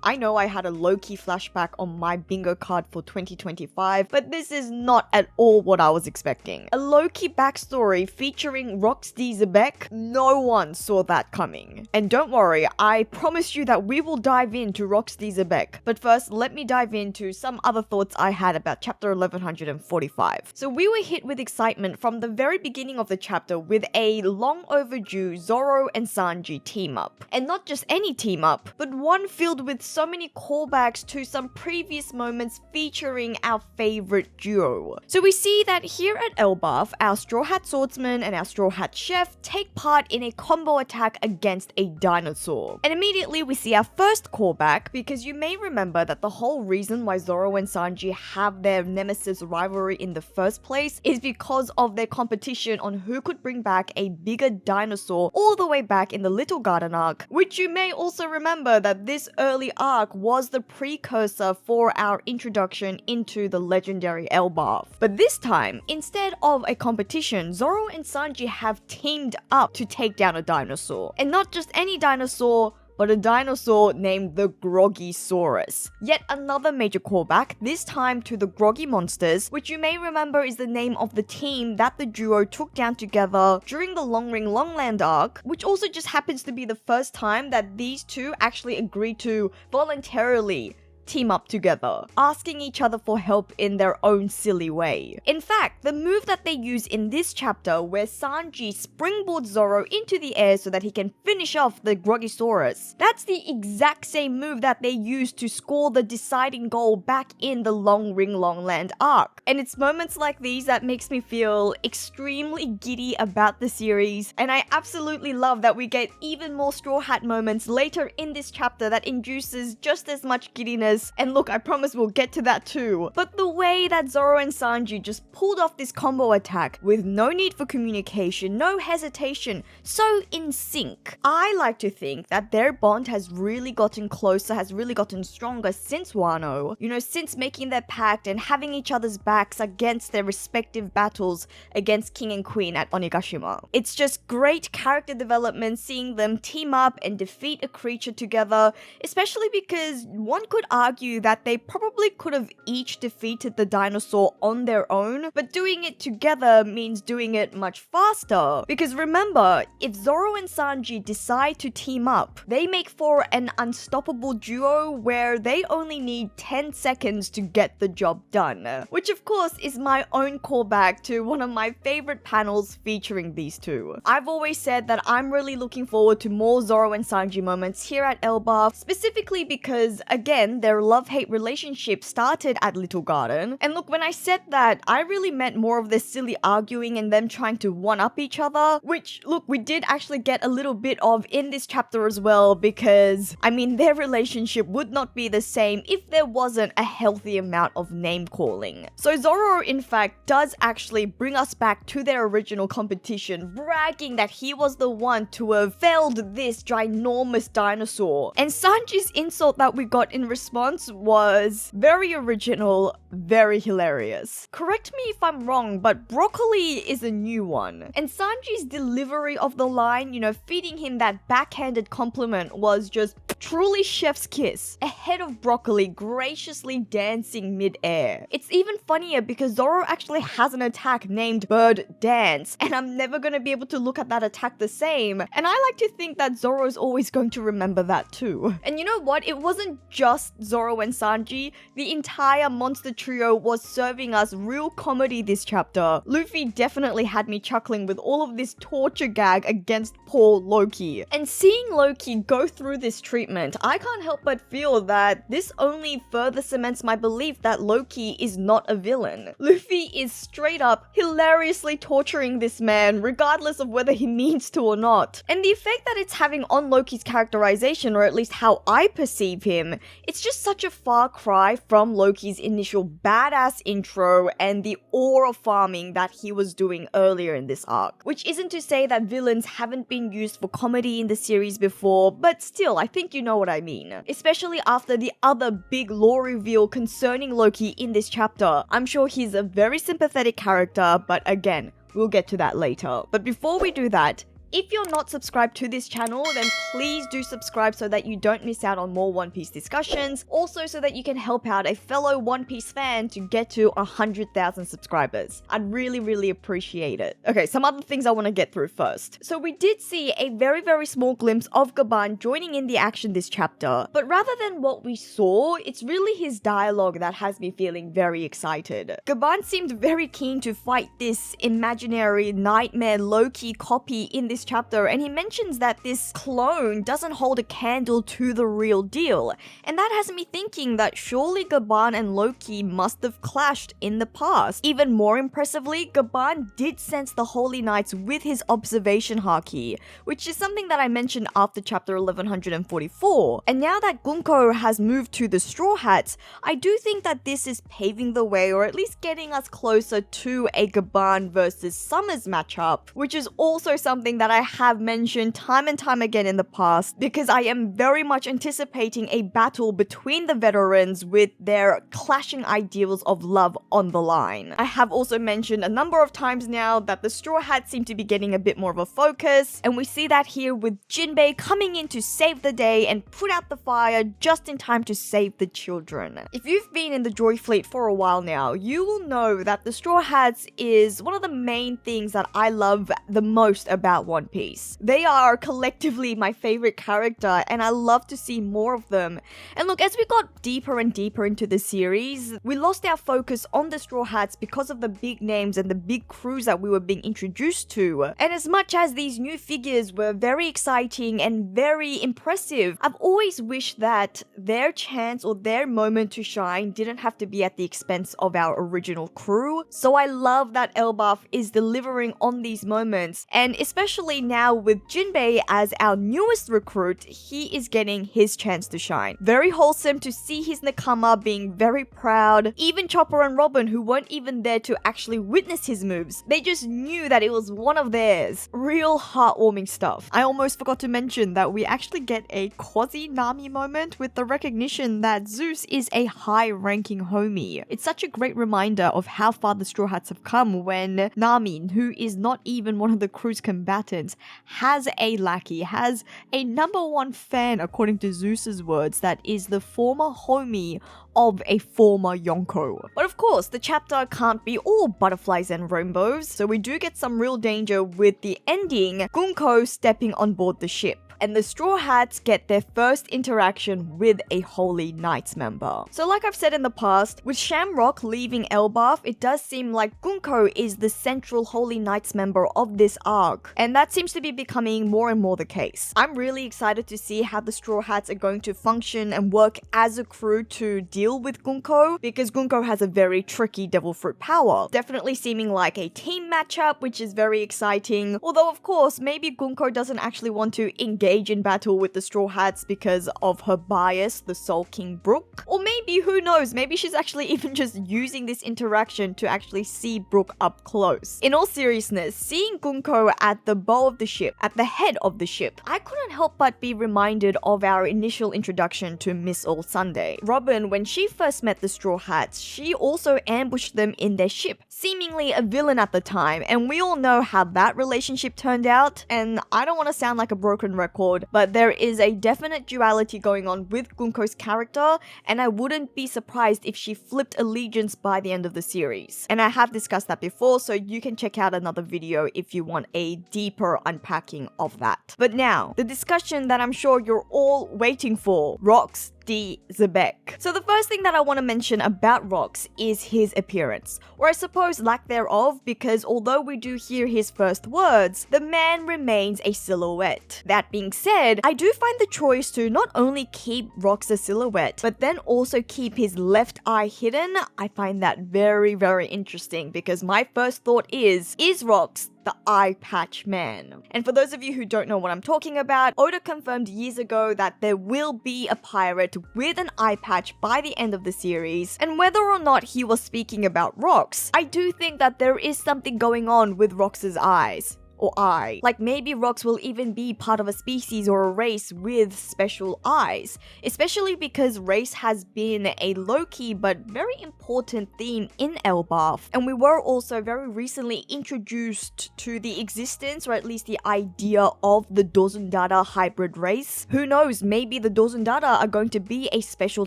I know I had a Loki flashback on my bingo card for 2025, but this is not at all what I was expecting. A Loki backstory featuring Xebec? No one saw that coming. And don't worry, I promise you that we will dive into Xebec. But first, let me dive into some other thoughts I had about chapter 1145. So we were hit with excitement from the very beginning of the chapter with a long overdue Zoro and Sanji team up. And not just any team up, but one filled with so many callbacks to some previous moments featuring our favorite duo. So we see that here at Elbaf, our Straw Hat Swordsman and our Straw Hat Chef take part in a combo attack against a dinosaur. And immediately we see our first callback, because you may remember that the whole reason why Zoro and Sanji have their nemesis rivalry in the first place is because of their competition on who could bring back a bigger dinosaur all the way back in the Little Garden arc, which you may also remember that this early arc was the precursor for our introduction into the legendary Elbaf. But this time, instead of a competition, Zoro and Sanji have teamed up to take down a dinosaur. And not just any dinosaur, but a dinosaur named the Groggysaurus. Yet another major callback, this time to the Groggy Monsters, which you may remember is the name of the team that the duo took down together during the Long Ring Longland arc, which also just happens to be the first time that these two actually agreed to voluntarily team up together, asking each other for help in their own silly way. In fact, the move that they use in this chapter, where Sanji springboards Zoro into the air so that he can finish off the Groggysaurus, that's the exact same move that they used to score the deciding goal back in the Long Ring Longland arc. And it's moments like these that makes me feel extremely giddy about the series, and I absolutely love that we get even more Straw Hat moments later in this chapter that induces just as much giddiness. And look, I promise we'll get to that too. But the way that Zoro and Sanji just pulled off this combo attack with no need for communication, no hesitation, so in sync. I like to think that their bond has really gotten closer, has really gotten stronger since Wano. You know, since making their pact and having each other's backs against their respective battles against King and Queen at Onigashima. It's just great character development seeing them team up and defeat a creature together, especially because one could argue that they probably could have each defeated the dinosaur on their own, but doing it together means doing it much faster. Because remember, if Zoro and Sanji decide to team up, they make for an unstoppable duo where they only need 10 seconds to get the job done. Which of course is my own callback to one of my favorite panels featuring these two. I've always said that I'm really looking forward to more Zoro and Sanji moments here at Elbaf, specifically because, again, their love-hate relationship started at Little Garden. And look, when I said that, I really meant more of this silly arguing and them trying to one-up each other, which, look, we did actually get a little bit of in this chapter as well, because, I mean, their relationship would not be the same if there wasn't a healthy amount of name-calling. So Zoro, in fact, does actually bring us back to their original competition, bragging that he was the one to have felled this ginormous dinosaur. And Sanji's insult that we got in response was very original, very hilarious. Correct me if I'm wrong, but broccoli is a new one. And Sanji's delivery of the line, you know, feeding him that backhanded compliment was just truly chef's kiss. A head of broccoli graciously dancing mid-air. It's even funnier because Zoro actually has an attack named Bird Dance, and I'm never gonna be able to look at that attack the same. And I like to think that Zoro's always going to remember that too. And you know what? It wasn't just Zoro and Sanji. The entire monster trio was serving us real comedy this chapter. Luffy definitely had me chuckling with all of this torture gag against poor Loki. And seeing Loki go through this treatment, I can't help but feel that this only further cements my belief that Loki is not a villain. Luffy is straight up hilariously torturing this man, regardless of whether he means to or not. And the effect that it's having on Loki's characterization, or at least how I perceive him, it's just such a far cry from Loki's initial badass intro and the aura farming that he was doing earlier in this arc. Which isn't to say that villains haven't been used for comedy in the series before, but still, I think you know what I mean. Especially after the other big lore reveal concerning Loki in this chapter. I'm sure he's a very sympathetic character, but again, we'll get to that later. But before we do that, If you're not subscribed to this channel, then please do subscribe so that you don't miss out on more One Piece discussions. Also so that you can help out a fellow One Piece fan to get to 100,000 subscribers. I'd really appreciate it. Okay, some other things I want to get through first. So we did see a very small glimpse of Gabban joining in the action this chapter, but rather than what we saw, it's really his dialogue that has me feeling very excited. Gabban seemed very keen to fight this imaginary nightmare Loki copy in this chapter, and he mentions that this clone doesn't hold a candle to the real deal, and that has me thinking that surely Gabban and Loki must have clashed in the past. Even more impressively, Gabban did sense the Holy Knights with his observation haki, which is something that I mentioned after chapter 1144. And now that Gunko has moved to the Straw Hats, I do think that this is paving the way, or at least getting us closer to a Gabban versus Summers matchup, which is also something that I have mentioned time and time again in the past, because I am very much anticipating a battle between the veterans with their clashing ideals of love on the line. I have also mentioned a number of times now that the Straw Hats seem to be getting a bit more of a focus, and we see that here with Jinbe coming in to save the day and put out the fire just in time to save the children. If you've been in the JoyFleet for a while now, you will know that the Straw Hats is one of the main things that I love the most about One Piece. They are collectively my favorite character, and I love to see more of them. And look, as we got deeper and deeper into the series, we lost our focus on the Straw Hats because of the big names and the big crews that we were being introduced to. And as much as these new figures were very exciting and very impressive, I've always wished that their chance or their moment to shine didn't have to be at the expense of our original crew. So I love that Elbaf is delivering on these moments, and especially now with Jinbe as our newest recruit, he is getting his chance to shine. Very wholesome to see his Nakama being very proud. Even Chopper and Robin, who weren't even there to actually witness his moves, they just knew that it was one of theirs. Real heartwarming stuff. I almost forgot to mention that we actually get a quasi-Nami moment with the recognition that Zeus is a high-ranking homie. It's such a great reminder of how far the Straw Hats have come when Nami, who is not even one of the crew's combatants, has a lackey, has a #1 fan, according to Zeus's words, that is the former homie of a former Yonko. But of course, the chapter can't be all butterflies and rainbows, so we do get some real danger with the ending, Gunko stepping on board the ship. And the Straw Hats get their first interaction with a Holy Knights member. So like I've said in the past, with Shamrock leaving Elbaf, it does seem like Gunko is the central Holy Knights member of this arc, and that seems to be becoming more and more the case. I'm really excited to see how the Straw Hats are going to function and work as a crew to deal with Gunko, because Gunko has a very tricky Devil Fruit power. Definitely seeming like a team matchup, which is very exciting, although of course, maybe Gunko doesn't actually want to engage in battle with the Straw Hats because of her bias, the Soul King Brook. Or maybe, who knows, maybe she's actually even just using this interaction to actually see Brook up close. In all seriousness, seeing Gunko at the bow of the ship, at the head of the ship, I couldn't help but be reminded of our initial introduction to Miss All Sunday. Robin, when she first met the Straw Hats, she also ambushed them in their ship, seemingly a villain at the time, and we all know how that relationship turned out. And I don't want to sound like a broken record, but there is a definite duality going on with Gunko's character, and I wouldn't be surprised if she flipped allegiance by the end of the series. And I have discussed that before, so you can check out another video if you want a deeper unpacking of that. But now, the discussion that I'm sure you're all waiting for, Rox D. Xebec. So the first thing that I want to mention about Rox is his appearance, or I suppose lack thereof, because although we do hear his first words, the man remains a silhouette. That being said, I do find the choice to not only keep Rox a silhouette, but then also keep his left eye hidden, I find that very interesting, because my first thought is Rox the eye patch man? And for those of you who don't know what I'm talking about, Oda confirmed years ago that there will be a pirate with an eye patch by the end of the series, and whether or not he was speaking about Rox, I do think that there is something going on with Rox's eyes. or eye. Like maybe rocks will even be part of a species or a race with special eyes, especially because race has been a low-key but very important theme in Elbaf, and we were also very recently introduced to the existence, or at least the idea of the Dozundara hybrid race. Who knows, maybe the Dozundara are going to be a special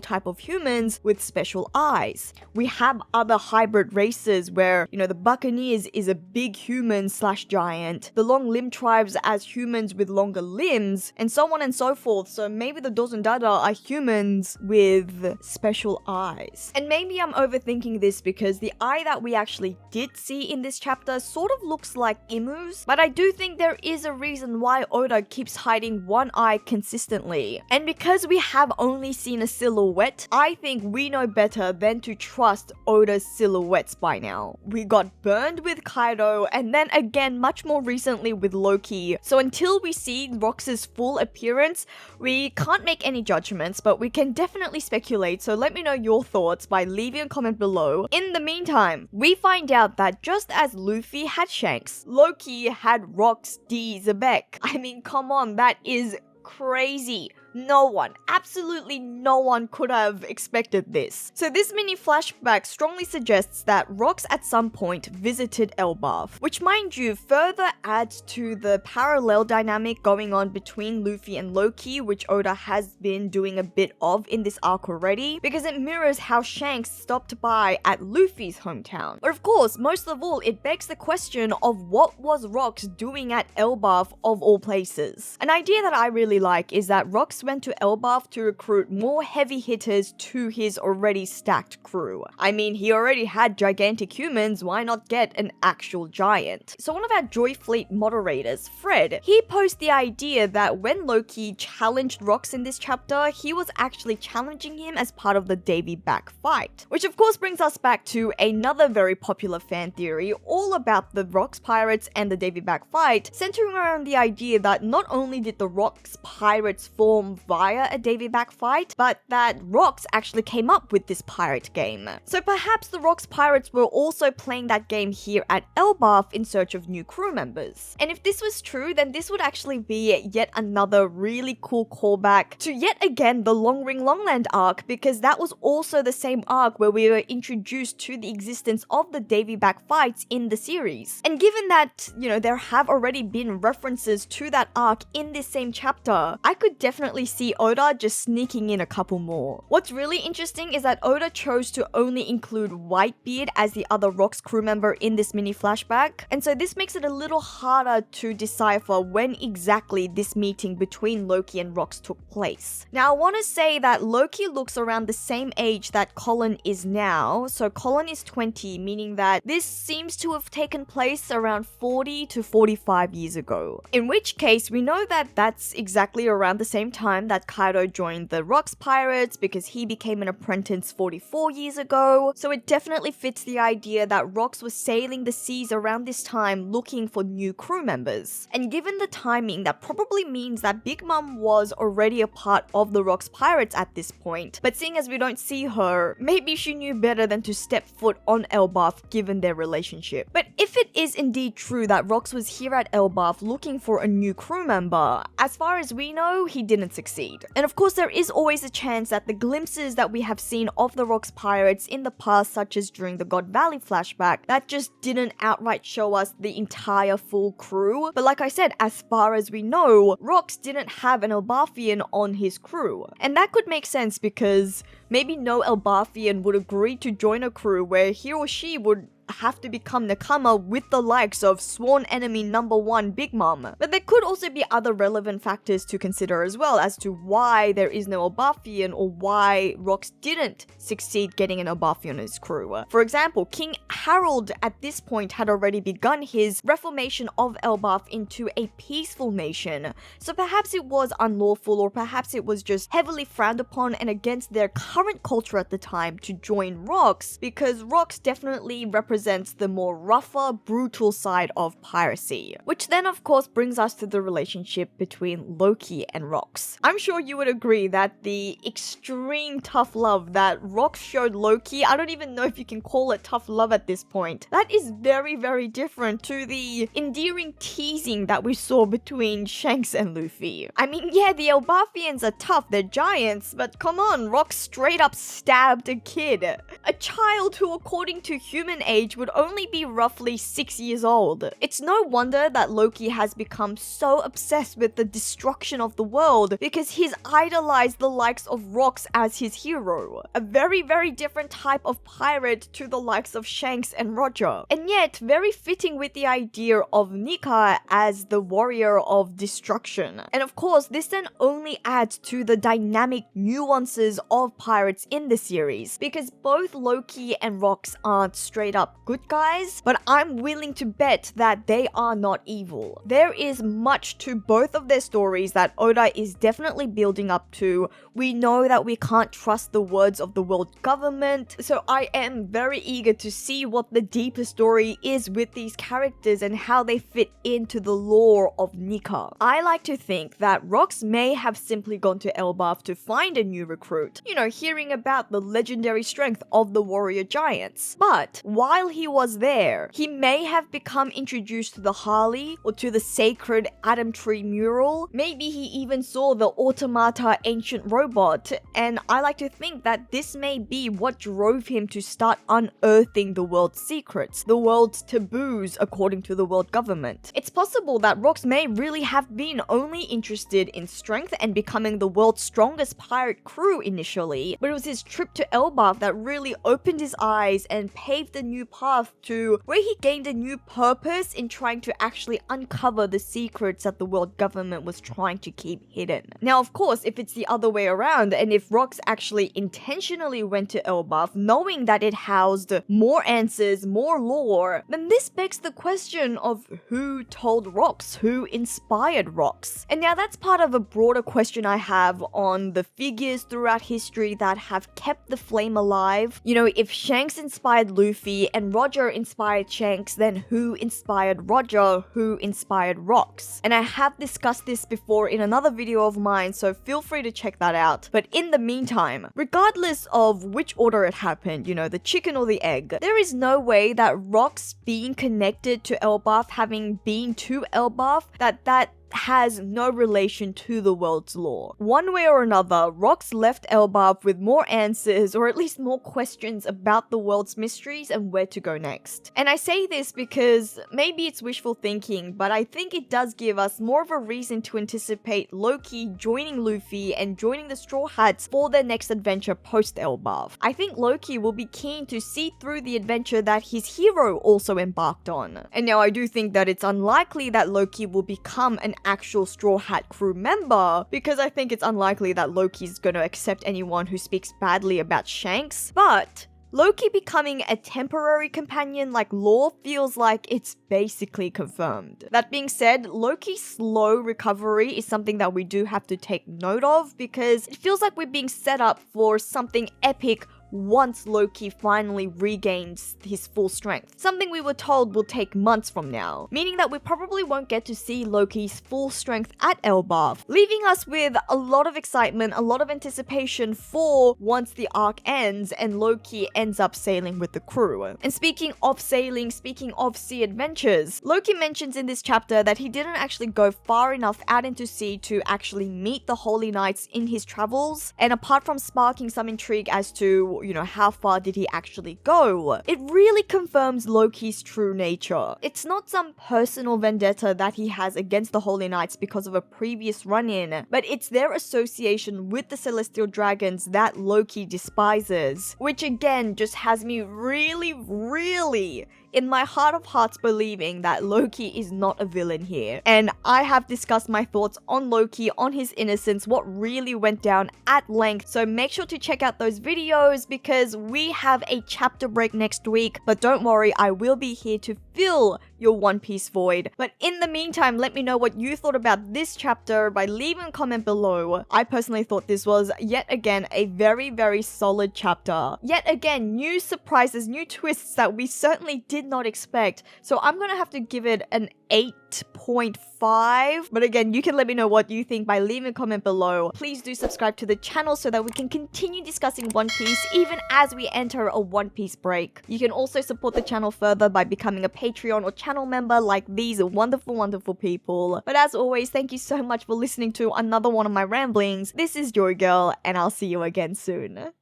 type of humans with special eyes. We have other hybrid races where, the Buccaneers is a big human slash giant, the long limb tribes as humans with longer limbs, and so on and so forth. So maybe the Dozundara are humans with special eyes. And maybe I'm overthinking this because the eye that we actually did see in this chapter sort of looks like Imu's, but I do think there is a reason why Oda keeps hiding one eye consistently. And because we have only seen a silhouette, I think we know better than to trust Oda's silhouettes by now. We got burned with Kaido, and then again much more recently with Loki. So until we see Rox's full appearance, we can't make any judgments, but we can definitely speculate. So let me know your thoughts by leaving a comment below. In the meantime, we find out that just as Luffy had Shanks, Loki had Rox D. Xebec. I mean, come on, that is crazy. No one, absolutely no one could have expected this. So this mini flashback strongly suggests that Rox at some point visited Elbaf, which mind you further adds to the parallel dynamic going on between Luffy and Loki, which Oda has been doing a bit of in this arc already, because it mirrors how Shanks stopped by at Luffy's hometown. But of course, most of all, it begs the question of what was Rox doing at Elbaf of all places. An idea that I really like is that Rox went to Elbaf to recruit more heavy hitters to his already stacked crew. I mean, he already had gigantic humans, why not get an actual giant? So one of our JoyFleet moderators, Fred, he posed the idea that when Loki challenged Rox in this chapter, he was actually challenging him as part of the Davy back fight. Which of course brings us back to another very popular fan theory all about the Rox pirates and the Davy back fight, centering around the idea that not only did the Rox pirates form via a Davy back fight, but that Rox actually came up with this pirate game. So perhaps the Rox pirates were also playing that game here at Elbaf in search of new crew members. And if this was true, then this would actually be yet another really cool callback to yet again the Long Ring Longland arc, because that was also the same arc where we were introduced to the existence of the Davy back fights in the series. And given that, there have already been references to that arc in this same chapter, I could definitely see Oda just sneaking in a couple more. What's really interesting is that Oda chose to only include Whitebeard as the other Rox crew member in this mini flashback, and so this makes it a little harder to decipher when exactly this meeting between Loki and Rox took place. Now I want to say that Loki looks around the same age that Colin is now, so Colin is 20, meaning that this seems to have taken place around 40 to 45 years ago. In which case, we know that that's exactly around the same time that Kaido joined the Rox Pirates, because he became an apprentice 44 years ago, so it definitely fits the idea that Rox was sailing the seas around this time looking for new crew members. And given the timing, that probably means that Big Mom was already a part of the Rox Pirates at this point, but seeing as we don't see her, maybe she knew better than to step foot on Elbaf given their relationship. But if it is indeed true that Rox was here at Elbaf looking for a new crew member, as far as we know, he didn't succeed. And of course, there is always a chance that the glimpses that we have seen of the Rox Pirates in the past, such as during the God Valley flashback, that just didn't outright show us the entire full crew. But like I said, as far as we know, Rox didn't have an Elbafian on his crew. And that could make sense because maybe no Elbafian would agree to join a crew where he or she would have to become Nakama with the likes of sworn enemy number 1 Big Mom. But there could also be other relevant factors to consider as well as to why there is no Elbafian or why Rox didn't succeed getting an Elbafian on his crew. For example, King Harold at this point had already begun his reformation of Elbaf into a peaceful nation, so perhaps it was unlawful or perhaps it was just heavily frowned upon and against their current current culture at the time to join Rocks, because Rocks definitely represents the more rougher, brutal side of piracy. Which then of course brings us to the relationship between Loki and Rocks. I'm sure you would agree that the extreme tough love that Rocks showed Loki, I don't even know if you can call it tough love at this point, that is very, very different to the endearing teasing that we saw between Shanks and Luffy. I mean, yeah, the Elbathians are tough, they're giants, but come on, Rocks straight up stabbed a kid. A child who, according to human age, would only be roughly 6 years old. It's no wonder that Loki has become so obsessed with the destruction of the world, because he's idolized the likes of Rocks as his hero. A very, very different type of pirate to the likes of Shanks and Roger. And yet, very fitting with the idea of Nika as the warrior of destruction. And of course, this then only adds to the dynamic nuances of pirates in the series, because both Loki and Rocks aren't straight up good guys, but I'm willing to bet that they are not evil. There is much to both of their stories that Oda is definitely building up to. We know that we can't trust the words of the world government, so I am very eager to see what the deeper story is with these characters and how they fit into the lore of Nika. I like to think that Rocks may have simply gone to Elbaf to find a new recruit, you know, hearing about the legendary strength of the warrior giants. But while he was there, he may have become introduced to the Harley or to the sacred Adam Tree mural. Maybe he even saw the Automata ancient robot, and I like to think that this may be what drove him to start unearthing the world's secrets, the world's taboos according to the world government. It's possible that Rocks may really have been only interested in strength and becoming the world's strongest pirate crew initially, but it was his trip to Elbaf that really opened his eyes and paved a new path to where he gained a new purpose in trying to actually uncover the secrets that the world government was trying to keep hidden. Now, of course, if it's the other way around, and if Rocks actually intentionally went to Elbaf knowing that it housed more answers, more lore, then this begs the question of who told Rocks, who inspired Rocks. And now that's part of a broader question I have on the figures throughout history that have kept the flame alive. You know, if Shanks inspired Luffy and Roger inspired Shanks, then who inspired Roger, who inspired Rocks? And I have discussed this before in another video of mine, so feel free to check that out. But in the meantime, regardless of which order it happened, you know, the chicken or the egg, there is no way that Rocks being connected to Elbaf, having been to Elbaf, that has no relation to the world's lore. One way or another, Rocks left Elbaf with more answers, or at least more questions about the world's mysteries and where to go next. And I say this because maybe it's wishful thinking, but I think it does give us more of a reason to anticipate Loki joining Luffy and joining the Straw Hats for their next adventure post Elbaf. I think Loki will be keen to see through the adventure that his hero also embarked on. And now I do think that it's unlikely that Loki will become an actual Straw Hat crew member, because I think it's unlikely that Loki's gonna accept anyone who speaks badly about Shanks, but Loki becoming a temporary companion like Law feels like it's basically confirmed. That being said, Loki's slow recovery is something that we do have to take note of, because it feels like we're being set up for something epic once Loki finally regains his full strength. Something we were told will take months from now, meaning that we probably won't get to see Loki's full strength at Elbaf, leaving us with a lot of excitement, a lot of anticipation for once the arc ends and Loki ends up sailing with the crew. And speaking of sailing, speaking of sea adventures, Loki mentions in this chapter that he didn't actually go far enough out into sea to actually meet the Holy Knights in his travels, and apart from sparking some intrigue as to, you know, how far did he actually go, it really confirms Loki's true nature. It's not some personal vendetta that he has against the Holy Knights because of a previous run-in, but it's their association with the Celestial Dragons that Loki despises, which again just has me really in my heart of hearts believing that Loki is not a villain here. And I have discussed my thoughts on Loki, on his innocence, what really went down at length, so make sure to check out those videos because we have a chapter break next week, but don't worry, I will be here to fill your One Piece void. But in the meantime, let me know what you thought about this chapter by leaving a comment below. I personally thought this was yet again a very, very solid chapter. Yet again, new surprises, new twists that we certainly did not expect. So I'm gonna have to give it an 8.5. But again, you can let me know what you think by leaving a comment below. Please do subscribe to the channel so that we can continue discussing One Piece even as we enter a One Piece break. You can also support the channel further by becoming a Patreon or channel member like these wonderful, wonderful people. But as always, thank you so much for listening to another one of my ramblings. This is JoyGirl, and I'll see you again soon.